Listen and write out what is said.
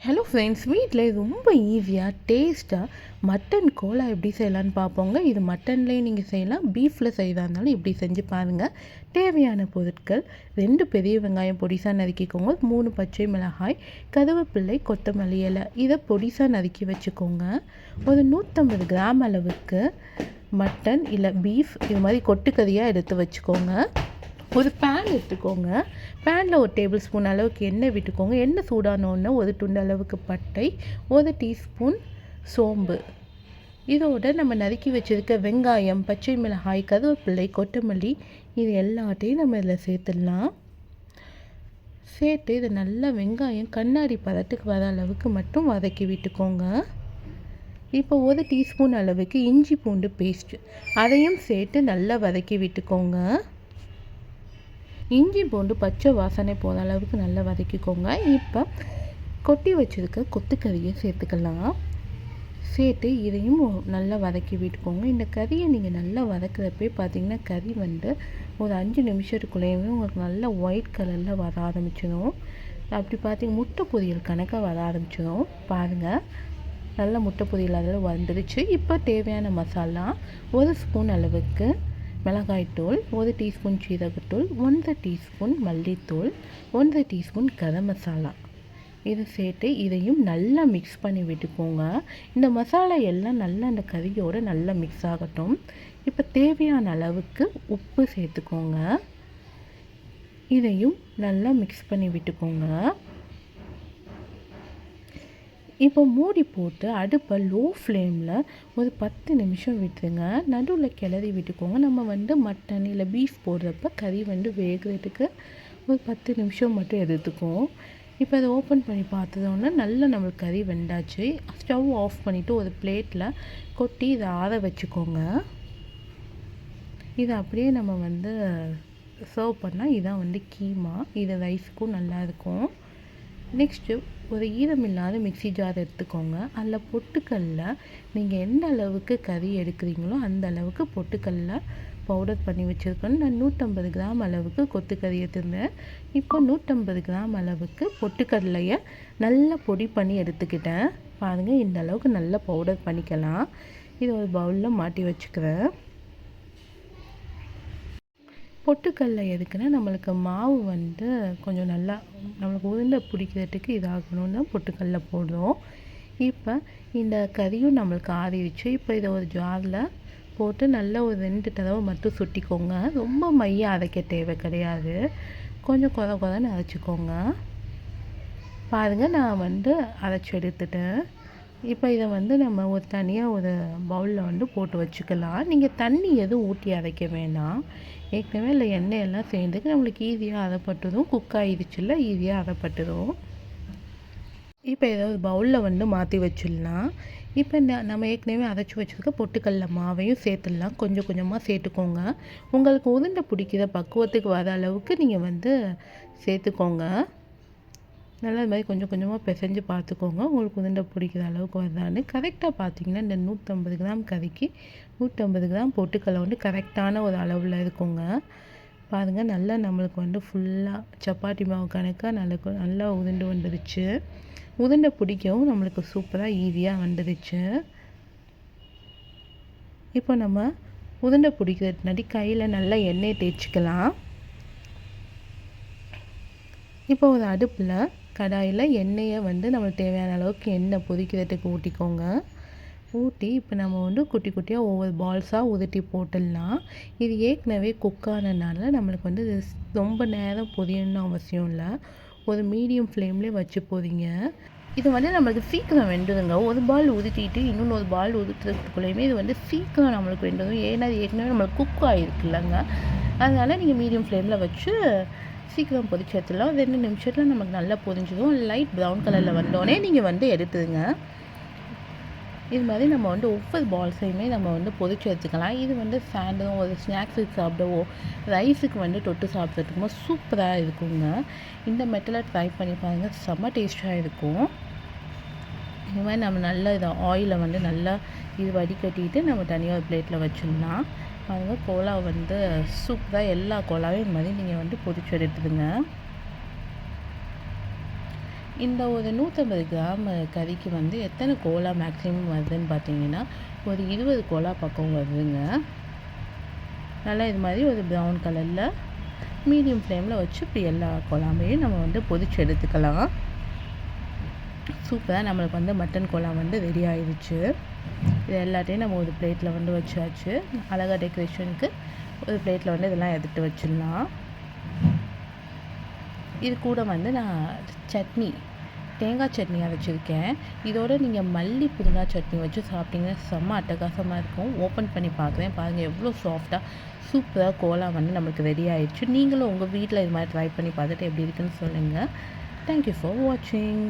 Hello friends, வீட்டில் ரொம்ப ஈஸியாக டேஸ்ட்டாக மட்டன் கோலா எப்படி செய்யலான்னு பார்ப்போங்க. இது மட்டன்லேயும் நீங்கள் செய்யலாம், பீஃபில் செய்யறதா இருந்தாலும் இப்படி செஞ்சு பாருங்கள். தேவையான பொருட்கள்: 2 பெரிய வெங்காயம் பொடிசாக நறுக்கிக்கோங்க, 3 பச்சை மிளகாய், கருவேப்பிலை, கொத்தமல்லி இலை இதை பொடிசாக நறுக்கி வச்சுக்கோங்க. ஒரு 150 கிராம் அளவுக்கு மட்டன் இல்லை பீஃப் இது மாதிரி கொட்டுக்கறியாக எடுத்து வச்சுக்கோங்க. ஒரு பேன் எடுத்துக்கோங்க. பேனில் ஒரு டேபிள் ஸ்பூன் அளவுக்கு எண்ணெய் விட்டுக்கோங்க. எண்ணெய் சூடானோடனே ஒரு துண்டு அளவுக்கு பட்டை, 1 டீஸ்பூன் சோம்பு, இதோட நம்ம நறுக்கி வச்சுருக்க வெங்காயம், பச்சை மிளகாய், கருவேப்பிலை, கொத்தமல்லி இது எல்லாத்தையும் நம்ம இதில் சேர்த்துடலாம். சேர்த்து இதை நல்லா வெங்காயம் கண்ணாடி பதத்துக்கு வர அளவுக்கு மட்டும் வதக்கி விட்டுக்கோங்க. இப்போ 1 டீஸ்பூன் அளவுக்கு இஞ்சி பூண்டு பேஸ்ட்டு அதையும் சேர்த்து நல்லா வதக்கி விட்டுக்கோங்க. இஞ்சி பூண்டு பச்சை வாசனை போகிற அளவுக்கு நல்லா வதக்கிக்கோங்க. இப்போ கொட்டி வச்சுருக்க கொத்துக்கறியை சேர்த்துக்கலாம். சேர்த்து இதையும் நல்லா வதக்கி விட்டுக்கோங்க. இந்த கறியை நீங்கள் நல்லா வதக்கிறப்பே பார்த்தீங்கன்னா கறி ஒரு 5 நிமிஷத்துக்குள்ளேயுமே உங்களுக்கு நல்லா ஒயிட் கலரில் வர ஆரம்பிச்சிடும். அப்படி பார்த்தீங்க முட்டை பொரியல் கணக்காக வர ஆரம்பிச்சிடும். பாருங்கள், நல்லா முட்டை பொரியல் அதில் வந்துடுச்சு. இப்போ தேவையான மசாலா: 1 ஸ்பூன் அளவுக்கு மிளகாய்த்தூள், 1 டீஸ்பூன் சீரகத்தூள், 1 டீஸ்பூன் மல்லித்தூள், 1 டீஸ்பூன் கரம் மசாலா இது சேர்த்து இதையும் நல்லா மிக்ஸ் பண்ணி விட்டுக்கோங்க. இந்த மசாலா எல்லாம் நல்லா அந்த கறியோடு நல்லா மிக்ஸ் ஆகட்டும். இப்போ தேவையான அளவுக்கு உப்பு சேர்த்துக்கோங்க. இதையும் நல்லா மிக்ஸ் பண்ணி விட்டுக்கோங்க. இப்போ மூடி போட்டு அடுப்பை லோ ஃப்ளேமில் ஒரு 10 நிமிஷம் விட்டுருங்க. நடுவில் கிளறி விட்டுக்கோங்க. நம்ம மட்டன் இல்லை பீஃப் போடுறப்ப கறி வேகிறதுக்கு ஒரு 10 நிமிஷம் மட்டும் எடுத்துக்கும். இப்போ அதை ஓப்பன் பண்ணி பார்த்ததோன்னா நல்லா நம்மளுக்கு கறி வெந்தாச்சு. ஸ்டவ் ஆஃப் பண்ணிவிட்டு ஒரு பிளேட்டில் கொட்டி இதை ஆற வச்சுக்கோங்க. இதை அப்படியே நம்ம சர்வ் பண்ணால் இதான் கீமா. இது ரைஸுக்கும் நல்லாயிருக்கும். நெக்ஸ்ட்டு ஒரு ஈரமில்லாத மிக்ஸி ஜார் எடுத்துக்கோங்க. அதில் பொட்டுக்கல்ல நீங்கள் எந்த அளவுக்கு கறி எடுக்கிறீங்களோ அந்த அளவுக்கு பொட்டுக்கல்ல பவுடர் பண்ணி வச்சுருக்கேன். நான் 150 கிராம் அளவுக்கு கொத்துக்கறி எடுத்துருந்தேன். இப்போ 150 கிராம் அளவுக்கு பொட்டுக்கடலையை நல்லா பொடி பண்ணி எடுத்துக்கிட்டேன். பாருங்கள், இந்த அளவுக்கு நல்லா பவுடர் பண்ணிக்கலாம். இது ஒரு பவுலில் மாட்டி வச்சுக்கிறேன். பொட்டுக்கல்ல எதுக்குன்னா நம்மளுக்கு மாவு கொஞ்சம் நல்லா நம்மளுக்கு உருண்டை பிடிக்கிறதுக்கு இதாகணும்னு பொட்டுக்கல்ல போடுறோம். இப்போ இந்த கறியும் நம்மளுக்கு ஆறிடுச்சு. இப்போ இதை ஒரு ஜாரில் போட்டு நல்லா ஒரு 2 தடவை மட்டும் சுட்டிக்கோங்க. ரொம்ப மைய அரைக்க தேவை கிடையாது, கொஞ்சம் கொதன்னு அரைச்சிக்கோங்க. பாருங்கள், நான் அரைச்சி எடுத்துட்டேன். இப்போ இதை நம்ம ஒரு தனியாக ஒரு பவுலில் போட்டு வச்சுக்கலாம். நீங்கள் தண்ணி எதுவும் ஊற்றி அரைக்க வேணாம். ஏற்கனவே இல்லை எண்ணெயெல்லாம் சேர்ந்துக்கு நம்மளுக்கு ஈஸியாக அரைப்பட்டுடும். குக் ஆகிடுச்சுல, ஈஸியாக அரைப்பட்டுடும். இப்போ ஏதாவது பவுலில் மாற்றி வச்சிடலாம். இப்போ நம்ம ஏற்கனவே அரைச்சி வச்சுருக்க பொட்டுக்கல்ல மாவையும் சேர்த்துடலாம். கொஞ்சம் கொஞ்சமாக சேர்த்துக்கோங்க. உங்களுக்கு உருண்டை பிடிக்கிற பக்குவத்துக்கு வர அளவுக்கு நீங்கள் சேர்த்துக்கோங்க. நல்லா இது மாதிரி கொஞ்சம் கொஞ்சமாக பிசைஞ்சு பார்த்துக்கோங்க. உங்களுக்கு உருண்டை பிடிக்கிற அளவுக்கு வருதான்னு. கரெக்டாக பார்த்தீங்கன்னா இந்த 150 கிராம் கறிக்கு 150 கிராம் பொட்டுக்கல்லை கரெக்டான ஒரு அளவில் இருக்குங்க. பாருங்கள், நல்லா நம்மளுக்கு ஃபுல்லாக சப்பாத்தி மாவு கணக்காக நல்லா உருண்டு வந்துடுச்சு. உருண்டை பிடிக்கவும் நம்மளுக்கு சூப்பராக ஈஸியாக வந்துடுச்சு. இப்போ நம்ம உருண்டை பிடிக்கிறதுனாடி கையில் நல்லா எண்ணெய் தேய்ச்சிக்கலாம். இப்போ ஒரு அடுப்பில் கடாயில் எண்ணெயை நம்மளுக்கு தேவையான அளவுக்கு எண்ணெய் பொரிக்கிறதுக்கு ஊற்றிக்கோங்க. ஊற்றி இப்போ நம்ம குட்டி குட்டியாக ஒவ்வொரு பால்ஸாக உருட்டி போட்டுடலாம். இது ஏற்கனவே குக்கானதுனால நம்மளுக்கு இது ரொம்ப நேரம் பொரியணும்னு அவசியம் இல்லை. ஒரு மீடியம் ஃப்ளேம்லேயே வச்சு பொரிங்க. இது நம்மளுக்கு சீக்கிரம் வெந்துடுங்க. ஒரு பால் உதுட்டிட்டு இன்னொன்று பால் உதுட்டுறதுக்குள்ளேயுமே இது சீக்கிரம் நம்மளுக்கு வெந்துடும். ஏன்னா இது ஏற்கனவே நம்மளுக்கு குக் ஆகிருக்குல்லங்க. அதனால் நீங்கள் மீடியம் ஃப்ளேமில் வச்சு சீக்கிரம் பொரிச்சு எடுத்துடலாம். 2 நிமிஷத்தில் நமக்கு நல்லா பொரிஞ்சிடும். லைட் ப்ரௌன் கலரில் வந்தோடனே நீங்கள் எடுத்துடுங்க. இது மாதிரி நம்ம ஒவ்வொரு பால்ஸையுமே நம்ம பொரிச்சு எடுத்துக்கலாம். இது சாயந்தரம் ஒரு ஸ்நாக்ஸுக்கு சாப்பிடவோ ரைஸுக்கு தொட்டு சாப்பிட்றதுக்குமோ சூப்பராக இருக்குங்க. இந்த மெத்தடில் ட்ரை பண்ணி பாருங்கள், செம்ம டேஸ்ட்டாக இருக்கும். இது மாதிரி நம்ம நல்லா இதை ஆயிலை நல்லா இது வடிகட்டிட்டு நம்ம தனியாக ஒரு பிளேட்டில் வச்சிடலாம். பாருங்கள், கோலா சூப்பராக எல்லா கோலாவையும் இது மாதிரி நீங்கள் பொரிச்சு எடுத்துடுங்க. இந்த ஒரு 150 கிராம் கறிக்கு வந்து எத்தனை கோலா மேக்ஸிமம் வருதுன்னு பார்த்தீங்கன்னா ஒரு 20 கோலா பக்கம் வருதுங்க. நல்லா இது மாதிரி ஒரு ப்ரௌன் கலரில் மீடியம் ஃப்ளேமில் வச்சு இப்படி எல்லா கோலாமையும் நம்ம வந்து பொரிச்சு எடுத்துக்கலாம். சூப்பராக நம்மளுக்கு வந்து மட்டன் கோலா வந்து ரெடி ஆயிடுச்சு. இது எல்லாத்தையும் நம்ம ஒரு பிளேட்டில் வந்து வச்சாச்சு. அழகாக டெக்கரேஷனுக்கு ஒரு பிளேட்டில் வந்து இதெல்லாம் எடுத்து வச்சிடலாம். இது கூட வந்து நான் சட்னி, தேங்காய் சட்னி அரைச்சிருக்கேன். இதோட நீங்கள் மல்லி புதினா சட்னி வச்சு சாப்பிட்டீங்கன்னா செம்ம அட்டகாசமாக இருக்கும். ஓப்பன் பண்ணி பார்க்குறேன், பாருங்கள் எவ்வளோ சாஃப்டாக சூப்பராக கோலா வந்து நம்மளுக்கு ரெடி ஆயிடுச்சு. நீங்களும் உங்கள் வீட்டில் இது மாதிரி ட்ரை பண்ணி பார்த்துட்டு எப்படி இருக்குன்னு சொல்லுங்கள். தேங்க்யூ ஃபார் வாட்சிங்.